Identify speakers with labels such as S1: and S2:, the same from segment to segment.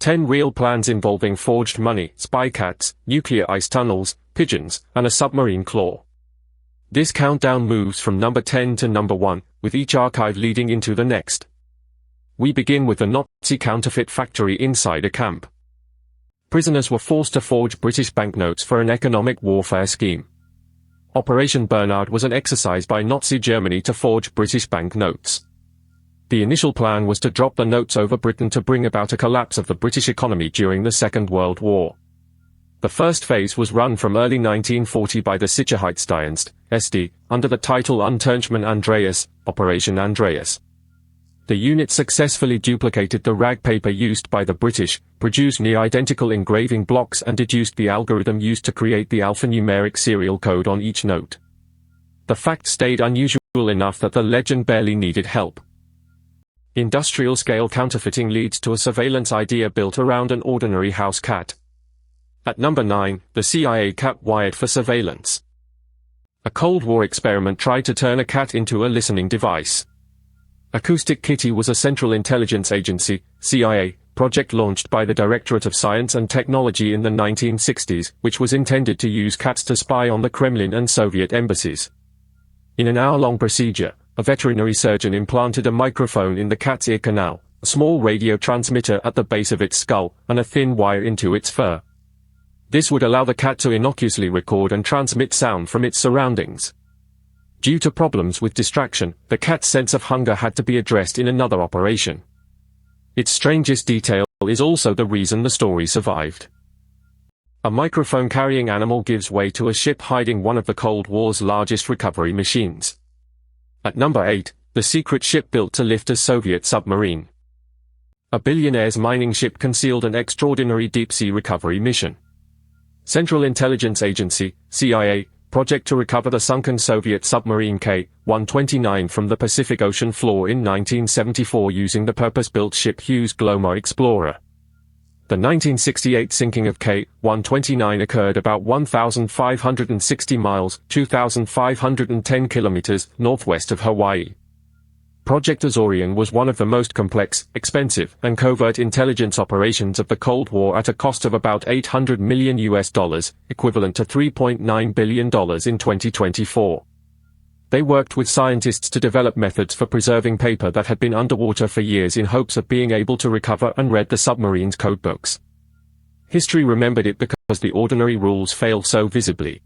S1: 10 real plans involving forged money, spy cats, nuclear ice tunnels, pigeons, and a submarine claw. This countdown moves from number 10 to number 1, with each archive leading into the next. We begin with the Nazi counterfeit factory inside a camp. Prisoners were forced to forge British banknotes for an economic warfare scheme. Operation Bernard was an exercise by Nazi Germany to forge British banknotes. The initial plan was to drop the notes over Britain to bring about a collapse of the British economy during the Second World War. The first phase was run from early 1940 by the Sicherheitsdienst, SD, under the title Unternehmen Andreas, Operation Andreas. The unit successfully duplicated the rag paper used by the British, produced near-identical engraving blocks and deduced the algorithm used to create the alphanumeric serial code on each note. The fact stayed unusual enough that the legend barely needed help. Industrial-scale counterfeiting leads to a surveillance idea built around an ordinary house cat. At number 9, the CIA cat wired for surveillance. A Cold War experiment tried to turn a cat into a listening device. Acoustic Kitty was a Central Intelligence Agency, CIA, project launched by the Directorate of Science and Technology in the 1960s, which was intended to use cats to spy on the Kremlin and Soviet embassies. In an hour-long procedure, a veterinary surgeon implanted a microphone in the cat's ear canal, a small radio transmitter at the base of its skull, and a thin wire into its fur. This would allow the cat to innocuously record and transmit sound from its surroundings. Due to problems with distraction, the cat's sense of hunger had to be addressed in another operation. Its strangest detail is also the reason the story survived. A microphone-carrying animal gives way to a ship hiding one of the Cold War's largest recovery machines. At number 8, the secret ship built to lift a Soviet submarine. A billionaire's mining ship concealed an extraordinary deep-sea recovery mission. Central Intelligence Agency, CIA, project to recover the sunken Soviet submarine K-129 from the Pacific Ocean floor in 1974 using the purpose-built ship Hughes Glomar Explorer. The 1968 sinking of K-129 occurred about 1,560 miles, 2,510 kilometers, northwest of Hawaii. Project Azorian was one of the most complex, expensive, and covert intelligence operations of the Cold War at a cost of about $800 million, equivalent to $3.9 billion in 2024. They worked with scientists to develop methods for preserving paper that had been underwater for years in hopes of being able to recover and read the submarine's codebooks. History remembered it because the ordinary rules failed so visibly.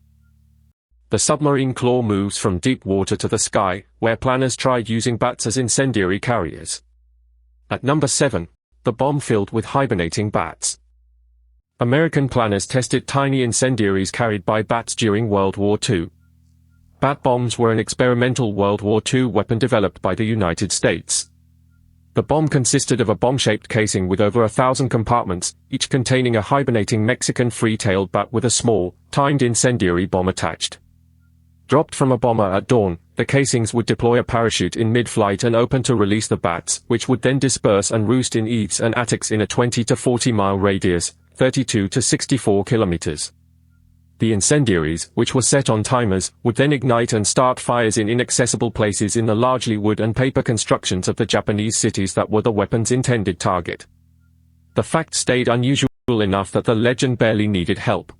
S1: The submarine claw moves from deep water to the sky, where planners tried using bats as incendiary carriers. At number 7, the bomb filled with hibernating bats. American planners tested tiny incendiaries carried by bats during World War II. Bat bombs were an experimental World War II weapon developed by the United States. The bomb consisted of a bomb-shaped casing with over 1,000 compartments, each containing a hibernating Mexican free-tailed bat with a small, timed incendiary bomb attached. Dropped from a bomber at dawn, the casings would deploy a parachute in mid-flight and open to release the bats, which would then disperse and roost in eaves and attics in a 20 to 40 mile radius, 32 to 64 kilometers. The incendiaries, which were set on timers, would then ignite and start fires in inaccessible places in the largely wood and paper constructions of the Japanese cities that were the weapon's intended target. The fact stayed unusual enough that the legend barely needed help.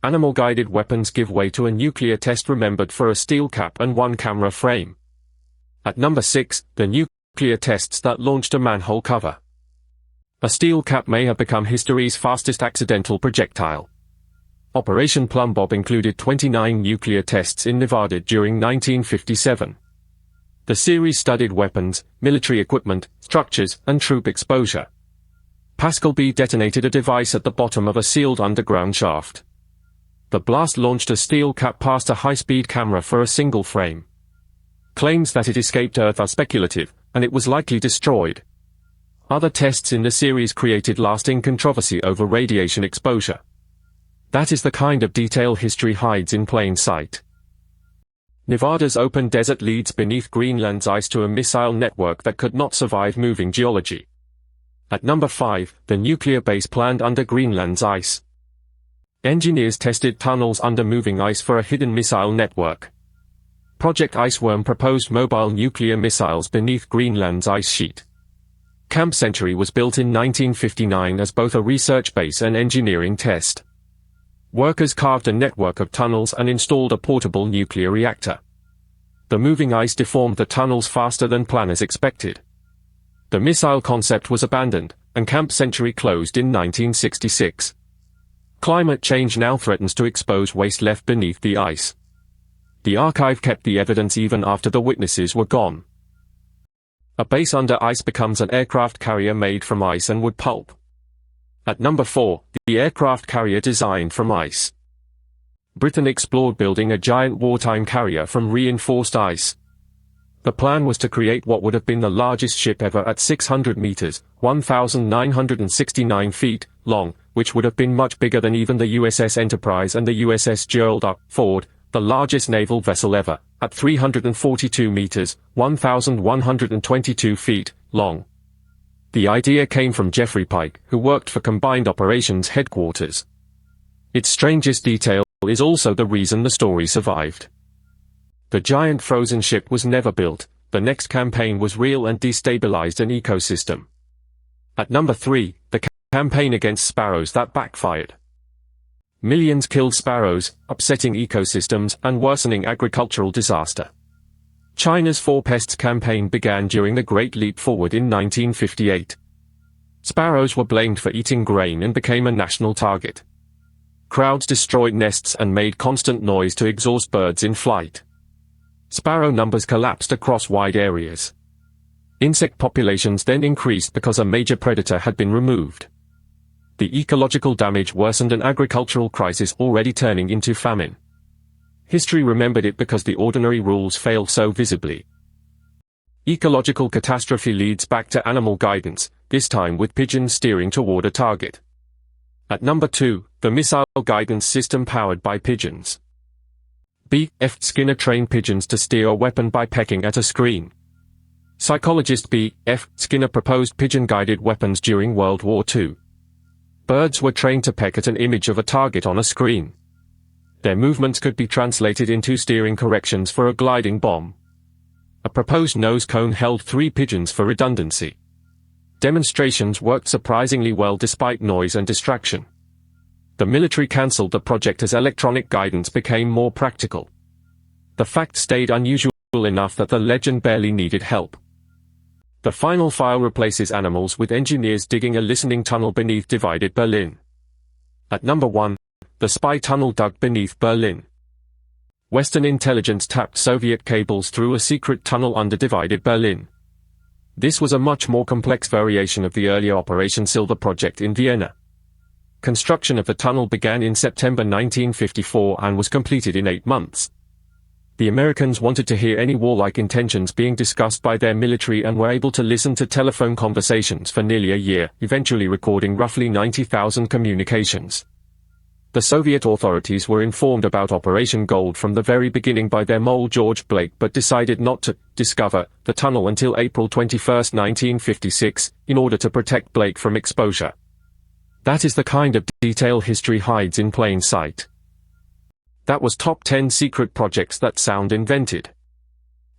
S1: Animal-guided weapons give way to a nuclear test remembered for a steel cap and one camera frame. At number 6, the nuclear tests that launched a manhole cover. A steel cap may have become history's fastest accidental projectile. Operation Plum Bob included 29 nuclear tests in Nevada during 1957. The series studied weapons, military equipment, structures, and troop exposure. Pascal B detonated a device at the bottom of a sealed underground shaft. The blast launched a steel cap past a high-speed camera for a single frame. Claims that it escaped Earth are speculative, and it was likely destroyed. Other tests in the series created lasting controversy over radiation exposure. That is the kind of detail history hides in plain sight. Nevada's open desert leads beneath Greenland's ice to a missile network that could not survive moving geology. At number 5, the nuclear base planned under Greenland's ice. Engineers tested tunnels under moving ice for a hidden missile network. Project Iceworm proposed mobile nuclear missiles beneath Greenland's ice sheet. Camp Century was built in 1959 as both a research base and engineering test. Workers carved a network of tunnels and installed a portable nuclear reactor. The moving ice deformed the tunnels faster than planners expected. The missile concept was abandoned, and Camp Century closed in 1966. Climate change now threatens to expose waste left beneath the ice. The archive kept the evidence even after the witnesses were gone. A base under ice becomes an aircraft carrier made from ice and wood pulp. At number 4, the aircraft carrier designed from ice. Britain explored building a giant wartime carrier from reinforced ice. The plan was to create what would have been the largest ship ever at 600 meters, 1,969 feet, long, which would have been much bigger than even the USS Enterprise and the USS Gerald R. Ford, the largest naval vessel ever, at 342 meters, 1,122 feet, long. The idea came from Jeffrey Pike, who worked for Combined Operations Headquarters. Its strangest detail is also the reason the story survived. The giant frozen ship was never built. The next campaign was real and destabilized an ecosystem. At number 3, the campaign against sparrows that backfired. Millions killed sparrows, upsetting ecosystems and worsening agricultural disaster. China's Four Pests campaign began during the Great Leap Forward in 1958. Sparrows were blamed for eating grain and became a national target. Crowds destroyed nests and made constant noise to exhaust birds in flight. Sparrow numbers collapsed across wide areas. Insect populations then increased because a major predator had been removed. The ecological damage worsened an agricultural crisis already turning into famine. History remembered it because the ordinary rules failed so visibly. Ecological catastrophe leads back to animal guidance, this time with pigeons steering toward a target. At number 2, the missile guidance system powered by pigeons. B.F. Skinner trained pigeons to steer a weapon by pecking at a screen. Psychologist B.F. Skinner proposed pigeon-guided weapons during World War II. Birds were trained to peck at an image of a target on a screen. Their movements could be translated into steering corrections for a gliding bomb. A proposed nose cone held 3 pigeons for redundancy. Demonstrations worked surprisingly well despite noise and distraction. The military cancelled the project as electronic guidance became more practical. The fact stayed unusual enough that the legend barely needed help. The final file replaces animals with engineers digging a listening tunnel beneath divided Berlin. At number 1, the spy tunnel dug beneath Berlin. Western intelligence tapped Soviet cables through a secret tunnel under divided Berlin. This was a much more complex variation of the earlier Operation Silver project in Vienna. Construction of the tunnel began in September 1954 and was completed in 8 months. The Americans wanted to hear any warlike intentions being discussed by their military and were able to listen to telephone conversations for nearly a year, eventually recording roughly 90,000 communications. The Soviet authorities were informed about Operation Gold from the very beginning by their mole George Blake but decided not to discover the tunnel until April 21, 1956, in order to protect Blake from exposure. That is the kind of detail history hides in plain sight. That was top 10 secret projects that sound invented.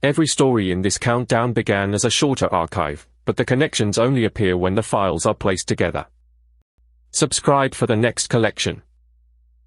S1: Every story in this countdown began as a shorter archive, but the connections only appear when the files are placed together. Subscribe for the next collection.